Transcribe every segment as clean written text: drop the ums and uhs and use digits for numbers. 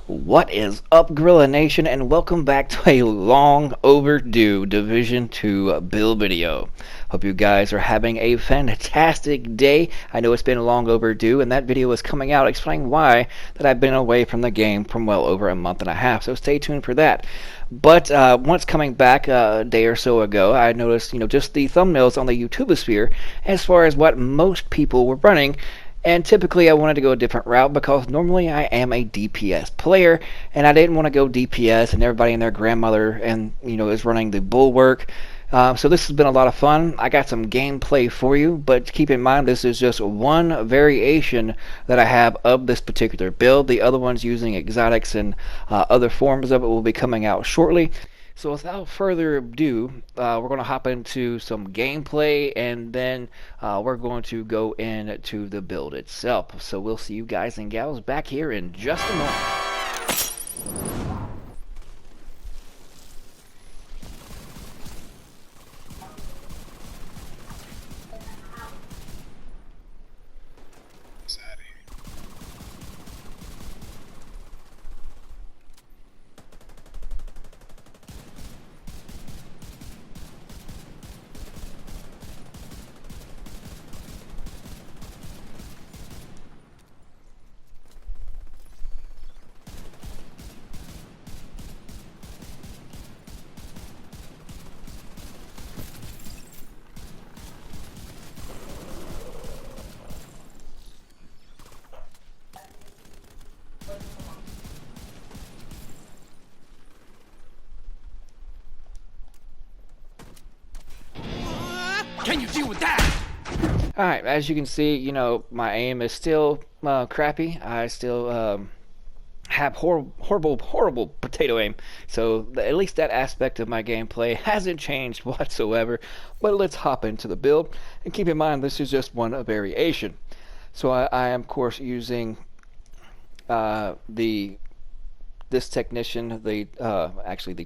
What is up, Gorilla Nation, and welcome back to a long overdue Division 2 build video. Hope you guys are having a fantastic day. I know it's been long overdue, and that video is coming out explaining why that I've been away from the game from well over a month and a half, so stay tuned for that. But once coming back a day or so ago, I noticed, just the thumbnails on the YouTubeosphere as far as what most people were running, and typically I wanted to go a different route because normally I am a DPS player and I didn't want to go DPS and everybody and their grandmother and is running the bulwark. So this has been a lot of fun. I got some gameplay for you, but keep in mind this is just one variation that I have of this particular build. The other ones using exotics and other forms of it will be coming out shortly. So without further ado, we're going to hop into some gameplay and then we're going to go into the build itself. So we'll see you guys and gals back here in just a moment. Can you deal with that? Alright, as you can see, my aim is still crappy. I still have horrible potato aim. So at least that aspect of my gameplay hasn't changed whatsoever. But let's hop into the build. And keep in mind, this is just one variation. So I am, of course, using this technician, actually the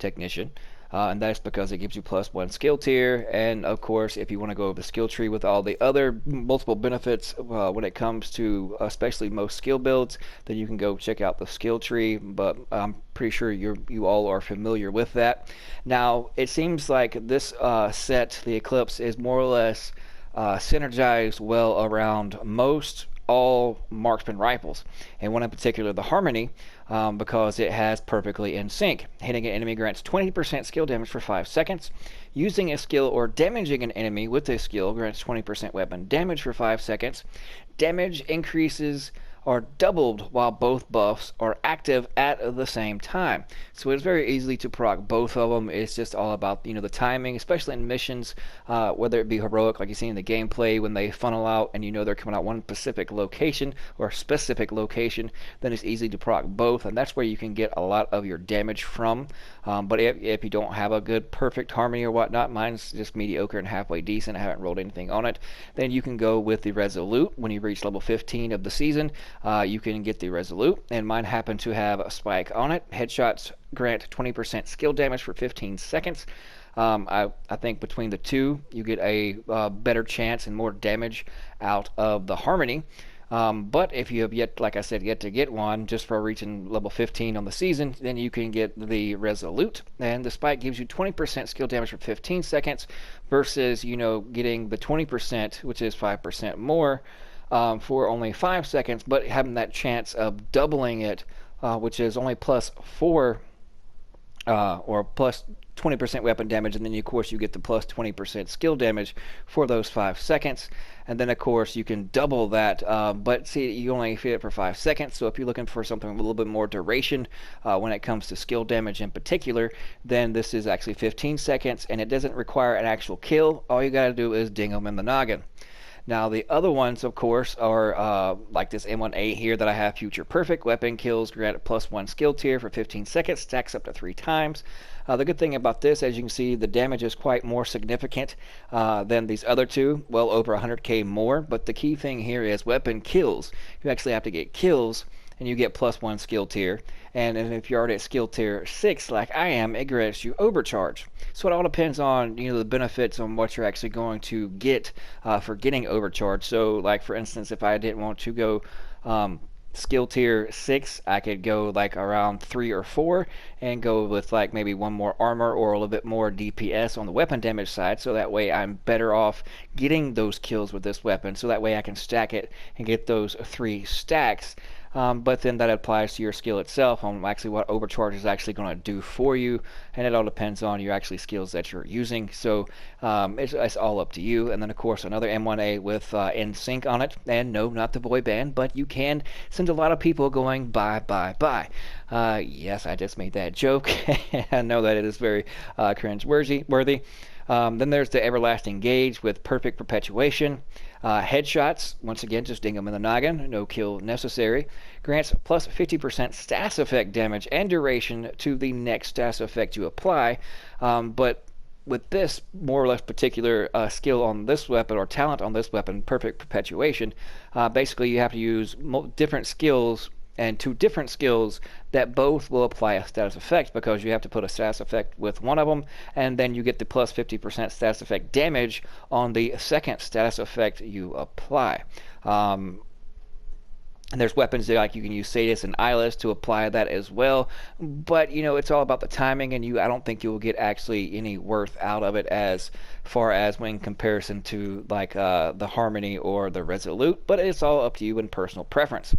technician, and that's because it gives you +1 skill tier. And of course, if you want to go over the skill tree with all the other multiple benefits when it comes to especially most skill builds, then you can go check out the skill tree. But I'm pretty sure you all are familiar with that. Now, it seems like this set, the Eclipse, is more or less synergized well around most all marksman rifles, and one in particular, the Harmony, because it has perfectly in sync. Hitting an enemy grants 20% skill damage for 5 seconds. Using a skill or damaging an enemy with a skill grants 20% weapon damage for 5 seconds. Damage increases are doubled while both buffs are active at the same time. So it's very easy to proc both of them. It's just all about the timing, especially in missions, whether it be heroic like you see in the gameplay when they funnel out and they're coming out one specific location, then it's easy to proc both, and that's where you can get a lot of your damage from. But if you don't have a good perfect Harmony or whatnot, mine's just mediocre and halfway decent, I haven't rolled anything on it, then you can go with the Resolute. When you reach level 15 of the season, you can get the Resolute, and mine happen to have a spike on it. Headshots grant 20% skill damage for 15 seconds. I think between the two, you get a better chance and more damage out of the Harmony. But if you have yet, like I said, yet to get one, just for reaching level 15 on the season, then you can get the Resolute. And the spike gives you 20% skill damage for 15 seconds versus, getting the 20%, which is 5% more, for only 5 seconds, but having that chance of doubling it, which is only +4 or plus 20% weapon damage, and then of course you get the plus 20% skill damage for those 5 seconds, and then of course you can double that, but see, you only fit it for 5 seconds. So if you're looking for something a little bit more duration when it comes to skill damage in particular, then this is actually 15 seconds, and it doesn't require an actual kill. All you gotta do is ding them in the noggin. Now the other ones, of course, are like this M18 here that I have Future Perfect. Weapon kills grant +1 skill tier for 15 seconds, stacks up to 3 times. The good thing about this, as you can see, the damage is quite more significant than these other two, well over 100k more. But the key thing here is weapon kills. You actually have to get kills, and you get +1 skill tier. And if you're already at skill tier 6 like I am, it grants you overcharge. So it all depends on the benefits on what you're actually going to get for getting overcharge. So like for instance, if I didn't want to go skill tier 6, I could go like around 3 or 4 and go with like maybe one more armor or a little bit more DPS on the weapon damage side, so that way I'm better off getting those kills with this weapon, so that way I can stack it and get those 3 stacks. But then that applies to your skill itself on actually what overcharge is actually going to do for you, and it all depends on your actually skills that you're using. So it's all up to you. And then of course another M1A with NSYNC on it, and no, not the boy band, but you can send a lot of people going bye bye bye. Yes, I just made that joke. I know that it is very cringe-worthy. Then there's the Everlasting Gauge with Perfect Perpetuation. Headshots, once again, just ding them in the noggin, no kill necessary. Grants plus 50% status effect damage and duration to the next status effect you apply. But with this more or less particular skill on this weapon, or talent on this weapon, Perfect Perpetuation, basically you have to use different skills and 2 different skills that both will apply a status effect, because you have to put a status effect with one of them, and then you get the plus 50% status effect damage on the second status effect you apply. And there's weapons that, like, you can use Sadis and Eyeless to apply that as well, but it's all about the timing, and I don't think you'll get actually any worth out of it as far as when in comparison to like the Harmony or the Resolute, but it's all up to you and personal preference.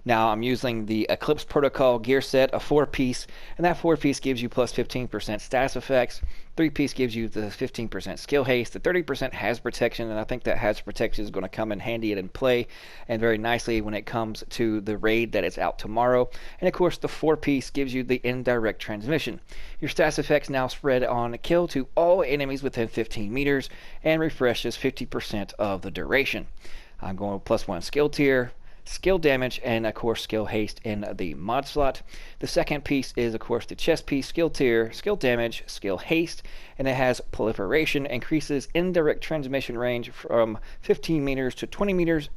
Now I'm using the Eclipse Protocol gear set, a 4-piece, and that 4-piece gives you plus 15% status effects. 3-piece gives you the 15% skill haste, the 30% hazard protection, and I think that hazard protection is going to come in handy and in play and very nicely when it comes to the raid that is out tomorrow. And of course the 4-piece gives you the indirect transmission. Your status effects now spread on kill to all enemies within 15 meters and refreshes 50% of the duration. I'm going with plus 1 skill tier, skill damage, and of course skill haste in the mod slot. The second piece is of course the chest piece, skill tier, skill damage, skill haste, and it has proliferation, increases indirect transmission range from 15 meters to 20 meters,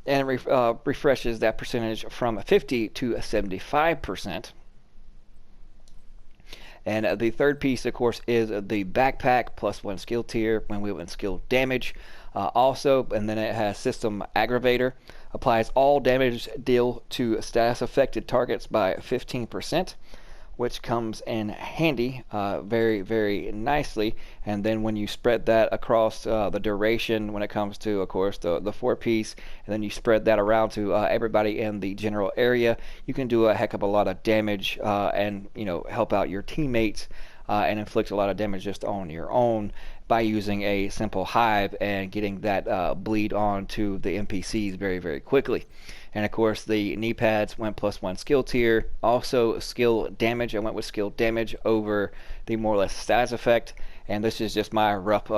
and refreshes that percentage from 50 to 75%. And the third piece, of course, is the backpack, plus 1 skill tier, when we went skill damage also, and then it has system aggravator, applies all damage deal to status affected targets by 15%, which comes in handy very, very nicely. And then when you spread that across the duration, when it comes to, of course, the 4-piece, and then you spread that around to everybody in the general area, you can do a heck of a lot of damage and help out your teammates and inflict a lot of damage just on your own by using a simple hive and getting that bleed on to the NPCs very, very quickly. And of course the knee pads went plus 1 skill tier. Also skill damage, I went with skill damage over the more or less status effect, and this is just my rough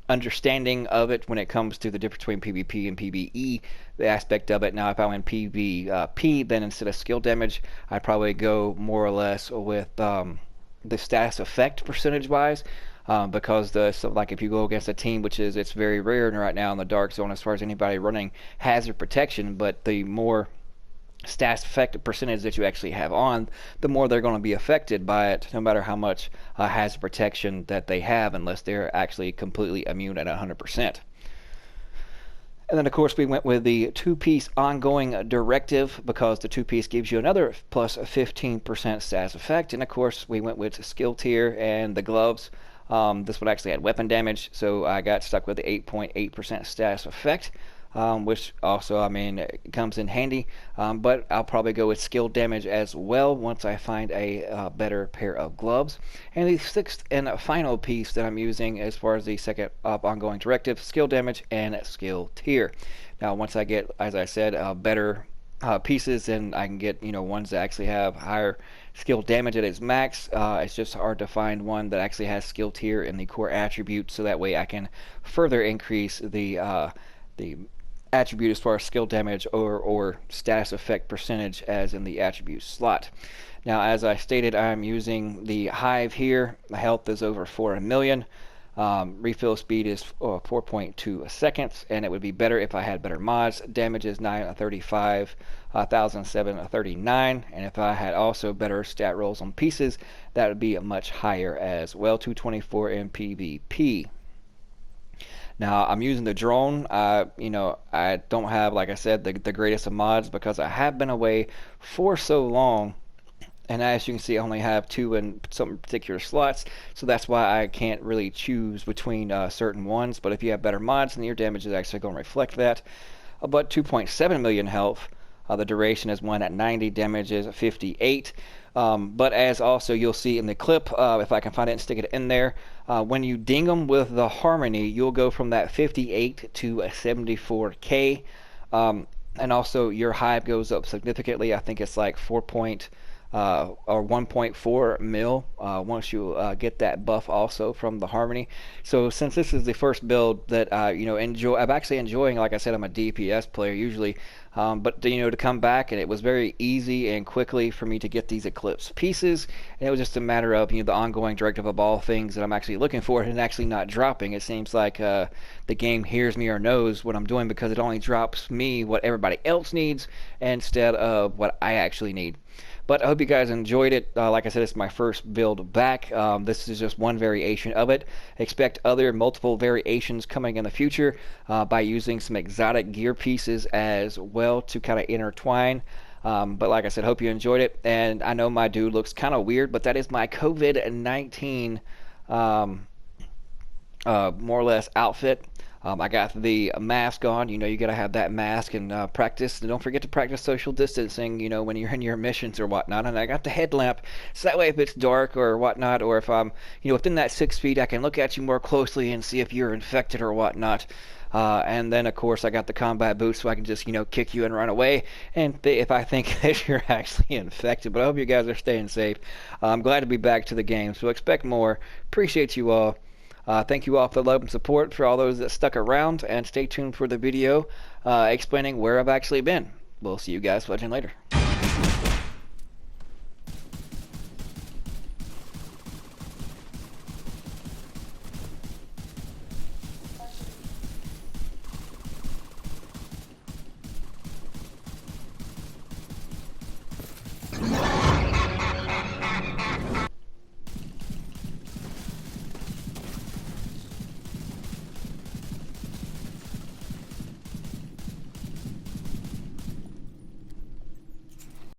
understanding of it when it comes to the difference between PvP and PvE, the aspect of it. Now if I went PvP, then instead of skill damage, I'd probably go more or less with the status effect percentage wise, because like if you go against a team, which is, it's very rare right now in the dark zone as far as anybody running hazard protection, but the more status effect percentage that you actually have on, the more they're going to be affected by it, no matter how much hazard protection that they have, unless they're actually completely immune at 100%. And then of course we went with the 2-piece ongoing directive, because the 2-piece gives you another plus 15% status effect. And of course we went with skill tier and the gloves. This one actually had weapon damage, so I got stuck with the 8.8% status effect, which also, it comes in handy. But I'll probably go with skill damage as well once I find a better pair of gloves. And the 6th and final piece that I'm using as far as the second ongoing directive, skill damage and skill tier. Now once I get, as I said, better pieces, and I can get ones that actually have higher skill damage at its max. It's just hard to find one that actually has skill tier in the core attribute, so that way I can further increase the attribute as far as skill damage or status effect percentage as in the attribute slot. Now as I stated, I'm using the hive here. My health is over 4 million. Refill speed is 4.2 seconds, and it would be better if I had better mods. Damage is 935, 1007, and if I had also better stat rolls on pieces, that would be much higher as well, 224 in PvP. Now I'm using the drone. I don't have, like I said, the greatest of mods because I have been away for so long. And as you can see, I only have two in some particular slots, so that's why I can't really choose between certain ones. But if you have better mods, then your damage is actually going to reflect that. But 2.7 million health. The duration is 1 at 90, damage is 58. But as also you'll see in the clip, if I can find it and stick it in there, when you ding them with the Harmony, you'll go from that 58 to a 74k. And also your hive goes up significantly. I think it's like 4 or 1.4 mil once you get that buff also from the Harmony. So since this is the first build that I'm actually enjoying. Like I said, I'm a DPS player usually, but to come back, and it was very easy and quickly for me to get these Eclipse pieces, and it was just a matter of the ongoing directive of all things that I'm actually looking for and actually not dropping. It seems like the game hears me or knows what I'm doing because it only drops me what everybody else needs instead of what I actually need. But I hope you guys enjoyed it. Like I said, it's my first build back. This is just one variation of it. Expect other multiple variations coming in the future by using some exotic gear pieces as well to kind of intertwine. But like I said, hope you enjoyed it. And I know my dude looks kind of weird, but that is my COVID-19 more or less outfit. I got the mask on. You got to have that mask and practice. And don't forget to practice social distancing, when you're in your missions or whatnot. And I got the headlamp, so that way if it's dark or whatnot, or if I'm, within that 6 feet, I can look at you more closely and see if you're infected or whatnot. And then, of course, I got the combat boots, so I can just, kick you and run away. And if I think that you're actually infected. But I hope you guys are staying safe. I'm glad to be back to the game, so expect more. Appreciate you all. Thank you all for the love and support for all those that stuck around, and stay tuned for the video explaining where I've actually been. We'll see you guys watching later.